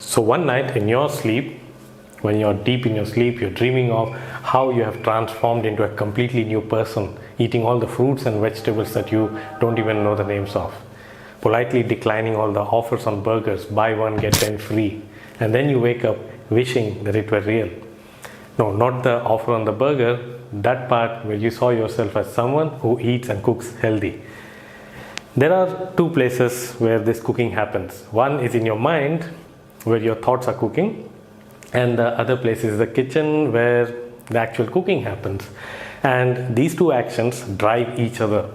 So one night in your sleep, when you're deep in your sleep, you're dreaming of how you have transformed into a completely new person, eating all the fruits and vegetables that you don't even know the names of, politely declining all the offers on burgers, buy one get 10 free, and then you wake up wishing that it were real. No, not the offer on the burger, that part where you saw yourself as someone who eats and cooks healthy. There are two places where this cooking happens. One is in your mind, where your thoughts are cooking, and the other place is the kitchen, where the actual cooking happens. And these two actions drive each other.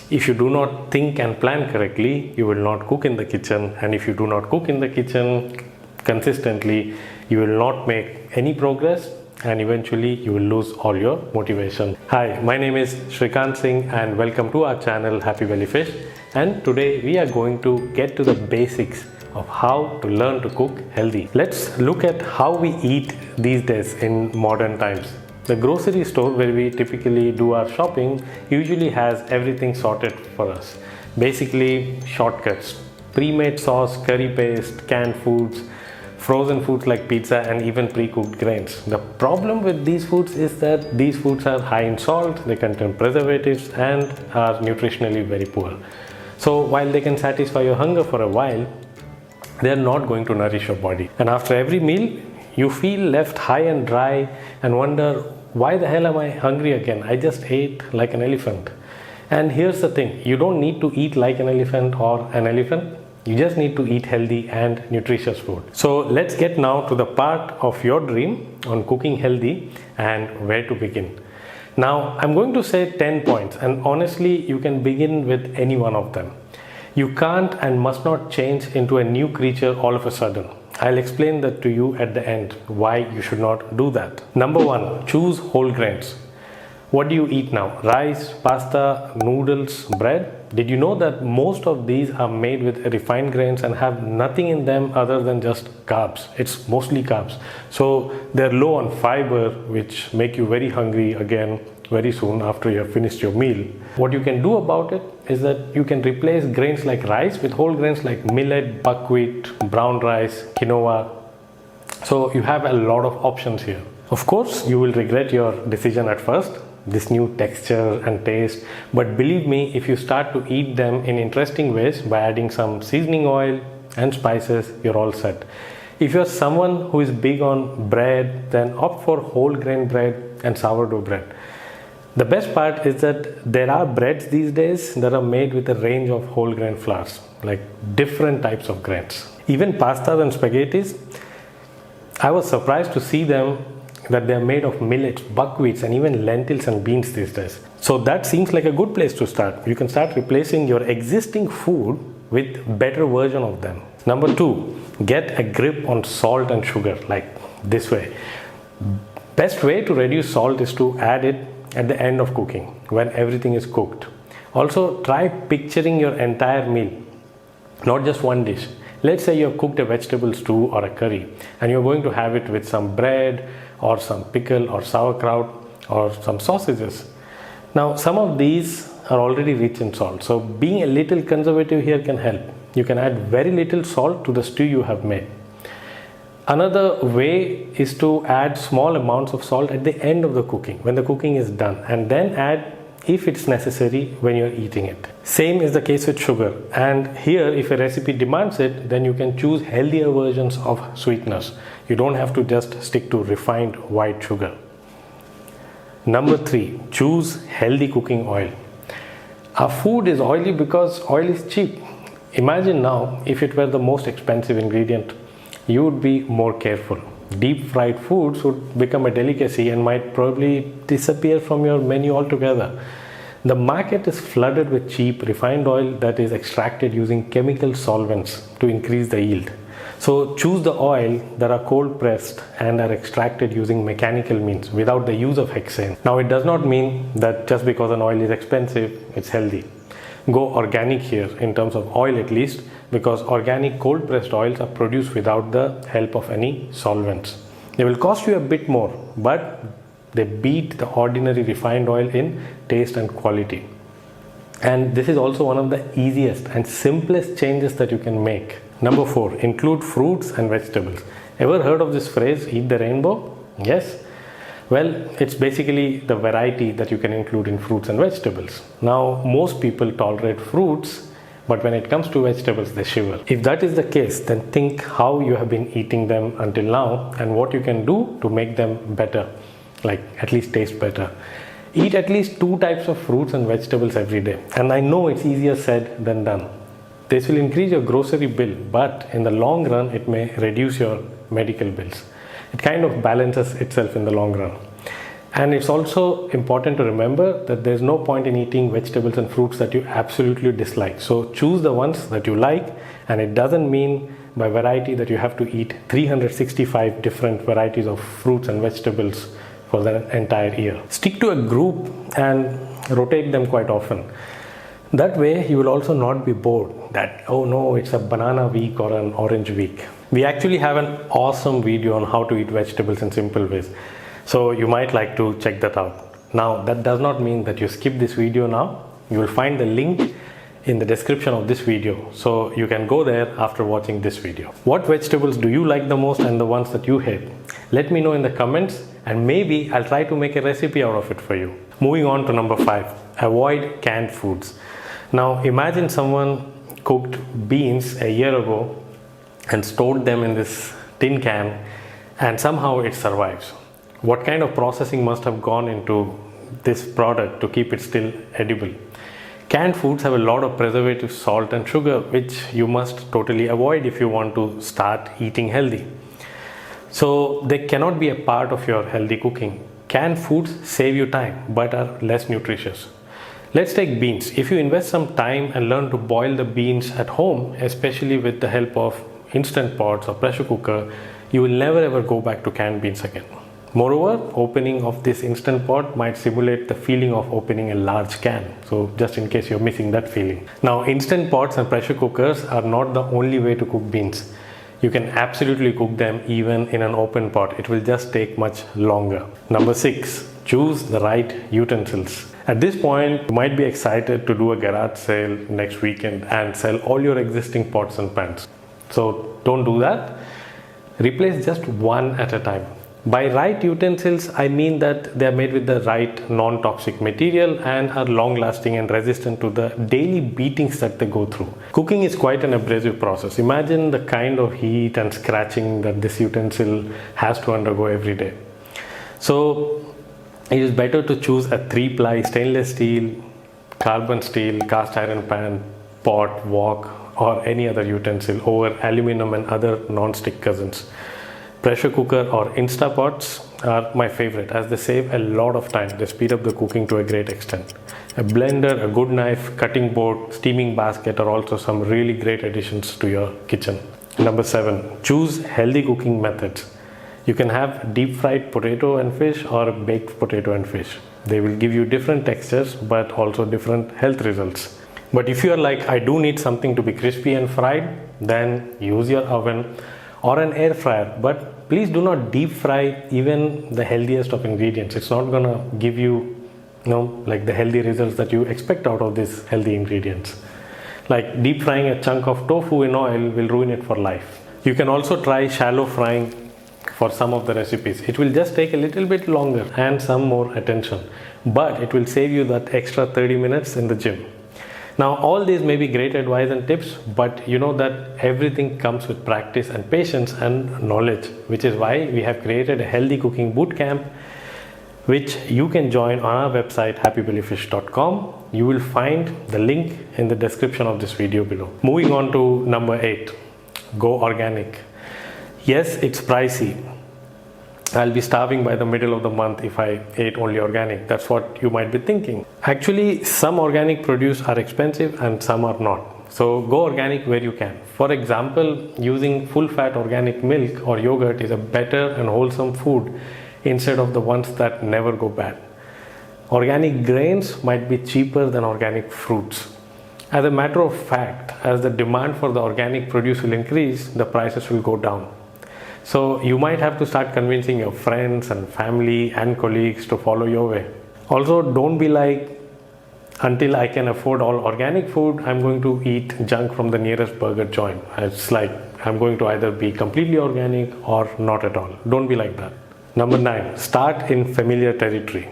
If you do not think and plan correctly, you will not cook in the kitchen, and if you do not cook in the kitchen consistently, you will not make any progress, and eventually you will lose all your motivation. Hi, my name is Shrikant Singh and welcome to our channel Happy Belly Fish, and today we are going to get to the basics of how to learn to cook healthy. Let's look at how we eat these days in modern times. The grocery store where we typically do our shopping usually has everything sorted for us. Basically shortcuts, pre-made sauce, curry paste, canned foods, frozen foods like pizza, and even pre-cooked grains. The problem with these foods is that these foods are high in salt, they contain preservatives, and are nutritionally very poor. So while they can satisfy your hunger for a while, they are not going to nourish your body. And after every meal, you feel left high and dry and wonder, why the hell am I hungry again? I just ate like an elephant. And here's the thing, you don't need to eat like an elephant or an elephant. You just need to eat healthy and nutritious food. So let's get now to the part of your dream on cooking healthy and where to begin. Now I'm going to say 10 points, and honestly you can begin with any one of them. You can't and must not change into a new creature all of a sudden. I'll explain that to you at the end, why you should not do that. Number one, choose whole grains. What do you eat now? Rice, pasta, noodles, bread? Did you know that most of these are made with refined grains and have nothing in them other than just carbs? It's mostly carbs. So they're low on fiber, which make you very hungry again very soon after you have finished your meal. What you can do about it is that you can replace grains like rice with whole grains like millet, buckwheat, brown rice, quinoa. So you have a lot of options here. Of course, you will regret your decision at first, this new texture and taste, but believe me, if you start to eat them in interesting ways by adding some seasoning oil and spices, you're all set. If you're someone who is big on bread, then opt for whole grain bread and sourdough bread. The best part is that there are breads these days that are made with a range of whole grain flours, like different types of grains. Even pastas and spaghettis, I was surprised to see them that they are made of millets, buckwheats, and even lentils and beans these days. So that seems like a good place to start. You can start replacing your existing food with better version of them. Number two, get a grip on salt and sugar, like this way. Best way to reduce salt is to add it at the end of cooking, when everything is cooked. Also, try picturing your entire meal, not just one dish. Let's say you have cooked a vegetable stew or a curry, and you're going to have it with some bread or some pickle or sauerkraut or some sausages. Now, some of these are already rich in salt, so being a little conservative here can help. You can add very little salt to the stew you have made. Another way is to add small amounts of salt at the end of the cooking, when the cooking is done, and then add if it's necessary when you're eating it. Same is the case with sugar, and here if a recipe demands it, then you can choose healthier versions of sweeteners. You don't have to just stick to refined white sugar. Number three, choose healthy cooking oil. Our food is oily because oil is cheap. Imagine now if it were the most expensive ingredient. You would be more careful. Deep fried foods would become a delicacy and might probably disappear from your menu altogether. The market is flooded with cheap refined oil that is extracted using chemical solvents to increase the yield. So choose the oil that are cold pressed and are extracted using mechanical means without the use of hexane. Now it does not mean that just because an oil is expensive, it's healthy. Go organic here in terms of oil at least, because organic cold pressed oils are produced without the help of any solvents. They will cost you a bit more, but they beat the ordinary refined oil in taste and quality. And this is also one of the easiest and simplest changes that you can make. Number 4, include fruits and vegetables. Ever heard of this phrase, eat the rainbow? Yes. Well, it's basically the variety that you can include in fruits and vegetables. Now, most people tolerate fruits, but when it comes to vegetables, they shiver. If that is the case, then think how you have been eating them until now and what you can do to make them better, like at least taste better. Eat at least 2 types of fruits and vegetables every day. And I know it's easier said than done. This will increase your grocery bill, but in the long run, it may reduce your medical bills. It kind of balances itself in the long run. And it's also important to remember that there's no point in eating vegetables and fruits that you absolutely dislike. So choose the ones that you like, and it doesn't mean by variety that you have to eat 365 different varieties of fruits and vegetables for the entire year. Stick to a group and rotate them quite often. That way you will also not be bored that, oh no, it's a banana week or an orange week. We actually have an awesome video on how to eat vegetables in simple ways. So you might like to check that out. Now, that does not mean that you skip this video now. You will find the link in the description of this video. So you can go there after watching this video. What vegetables do you like the most and the ones that you hate? Let me know in the comments and maybe I'll try to make a recipe out of it for you. Moving on to number 5, avoid canned foods. Now imagine someone cooked beans a year ago and stored them in this tin can and somehow it survives. What kind of processing must have gone into this product to keep it still edible? Canned foods have a lot of preservatives, salt and sugar, which you must totally avoid if you want to start eating healthy. So they cannot be a part of your healthy cooking. Canned foods save you time but are less nutritious. Let's take beans. If you invest some time and learn to boil the beans at home, especially with the help of instant pots or pressure cooker, you will never ever go back to canned beans again. Moreover, opening of this instant pot might simulate the feeling of opening a large can. So just in case you're missing that feeling. Now, instant pots and pressure cookers are not the only way to cook beans. You can absolutely cook them even in an open pot. It will just take much longer. Number 6, choose the right utensils. At this point, you might be excited to do a garage sale next weekend and sell all your existing pots and pans. So don't do that. Replace just one at a time. By right utensils, I mean that they are made with the right non-toxic material and are long-lasting and resistant to the daily beatings that they go through. Cooking is quite an abrasive process. Imagine the kind of heat and scratching that this utensil has to undergo every day. So it is better to choose a 3-ply stainless steel, carbon steel, cast iron pan, pot, wok, or any other utensil over aluminum and other non-stick cousins. Pressure cooker or Instapots are my favorite as they save a lot of time. They speed up the cooking to a great extent. A blender, a good knife, cutting board, steaming basket are also some really great additions to your kitchen. Number 7, choose healthy cooking methods. You can have deep fried potato and fish or baked potato and fish. They will give you different textures but also different health results. But if you are like, I do need something to be crispy and fried, then use your oven or an air fryer, but please do not deep fry even the healthiest of ingredients. It's not gonna give you, like the healthy results that you expect out of these healthy ingredients. Like deep frying a chunk of tofu in oil will ruin it for life. You can also try shallow frying for some of the recipes. It will just take a little bit longer and some more attention, but it will save you that extra 30 minutes in the gym. Now, all these may be great advice and tips, but you know that everything comes with practice and patience and knowledge, which is why we have created a healthy cooking bootcamp, which you can join on our website happybellyfish.com. You will find the link in the description of this video below. Moving on to number 8, go organic. Yes, it's pricey. I'll be starving by the middle of the month if I ate only organic. That's what you might be thinking. Actually, some organic produce are expensive and some are not. So go organic where you can. For example, using full fat organic milk or yogurt is a better and wholesome food instead of the ones that never go bad. Organic grains might be cheaper than organic fruits. As a matter of fact, as the demand for the organic produce will increase, the prices will go down. So you might have to start convincing your friends and family and colleagues to follow your way. Also, don't be like, Until I can afford all organic food, I'm going to eat junk from the nearest burger joint. It's like I'm going to either be completely organic or not at all. Don't be like that. Number 9, start in familiar territory.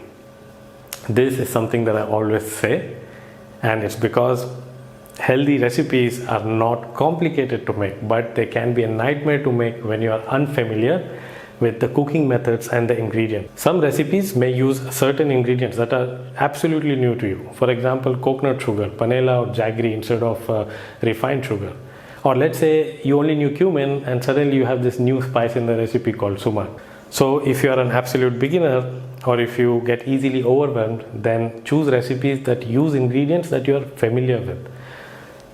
This is something that I always say, and it's because healthy recipes are not complicated to make, but they can be a nightmare to make when you are unfamiliar with the cooking methods and the ingredients. Some recipes may use certain ingredients that are absolutely new to you. For example, coconut sugar, panela or jaggery instead of refined sugar. Or let's say you only knew cumin and suddenly you have this new spice in the recipe called sumac. So if you are an absolute beginner or if you get easily overwhelmed, then choose recipes that use ingredients that you are familiar with.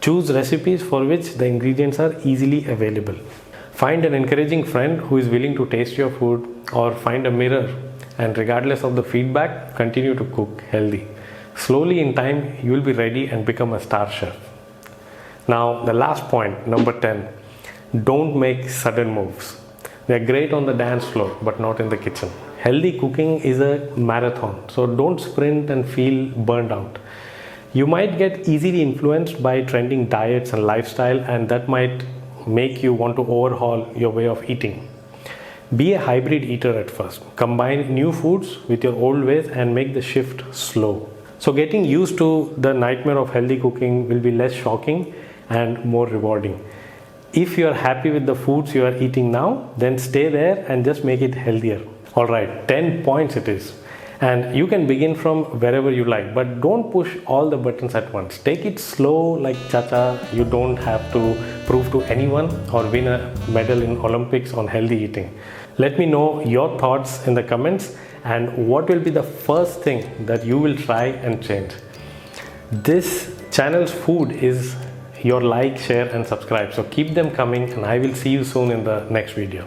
Choose recipes for which the ingredients are easily available. Find an encouraging friend who is willing to taste your food, or find a mirror, and regardless of the feedback, continue to cook healthy. Slowly in time, you will be ready and become a star chef. Now, the last point, number 10, don't make sudden moves. They are great on the dance floor, but not in the kitchen. Healthy cooking is a marathon, so don't sprint and feel burned out. You might get easily influenced by trending diets and lifestyle, and that might make you want to overhaul your way of eating. Be a hybrid eater at first. Combine new foods with your old ways and make the shift slow. So getting used to the nightmare of healthy cooking will be less shocking and more rewarding. If you are happy with the foods you are eating now, then stay there and just make it healthier. Alright, 10 points it is. And you can begin from wherever you like, but don't push all the buttons at once. Take it slow like cha-cha. You don't have to prove to anyone or win a medal in Olympics on healthy eating. Let me know your thoughts in the comments and what will be the first thing that you will try and change. This channel's food is your like, share and subscribe. So keep them coming and I will see you soon in the next video.